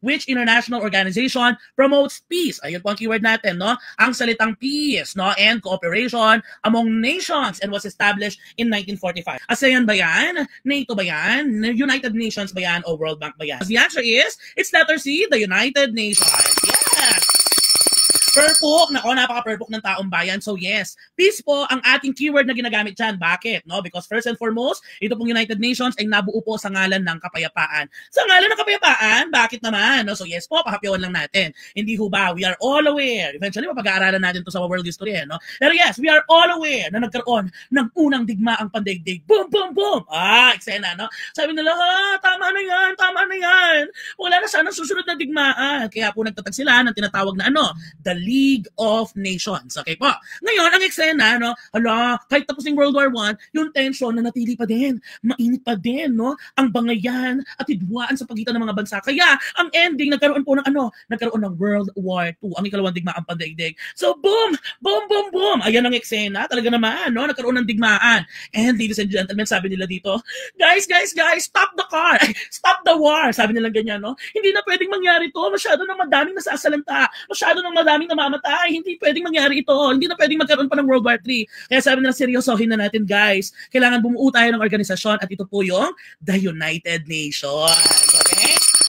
which international organization promotes peace? Ayun po ang keyword natin, no? Ang salitang peace, no? And cooperation among nations and was established in 1945. ASEAN ba yan? NATO ba yan? United Nations ba yan? O World Bank ba yan? The answer is, it's letter C, the United Nations. Yes! Purpok, nako, napaka-purpok ng taong bayan. So yes, peace po ang ating keyword na ginagamit dyan. Bakit? No? Because first and foremost, ito pong United Nations ay nabuo po sa ngalan ng kapayapaan. Sa ngalan ng kapayapaan, bakit naman? No? So yes po, pahapyawan lang natin. Hindi ho ba, we are all aware. Eventually, mapag-aaralan natin to sa world history. No? Pero yes, we are all aware na nagkaroon ng unang digmaang pandaigdig. Boom, boom, boom! Eksena, no? Sabi nila, tama na yan, tama na yan. Wala na sana susunod na digmaan. Kaya po nagtatag sila ng tinatawag na the League of Nations. Okay po. Ngayon, ang eksena, no, kahit tapos ng World War I, yung tension na natili pa din. Mainit pa din, no? Ang bangayan at hidwaan sa pagitan ng mga bansa. Kaya, ang ending, nagkaroon po ng nagkaroon ng World War II, ang ikalawang digmaang pandaigdig. So, boom! Boom, boom, boom! Ayan ang eksena. Talaga naman, no? Nagkaroon ng digmaan. And ladies and gentlemen, sabi nila dito, guys, stop the car! Stop the war! Sabi nila ganyan, no? Hindi na pwedeng mangyari to. Masyado nang madaming nasasalanta. Masyado nang madaming namamatay. Hindi pwedeng mangyari ito. Hindi na pwedeng magkaroon pa ng World War III. Kaya sabi nila, seryosohin na natin, guys. Kailangan bumuo tayo ng organisasyon at ito po yung the United Nations.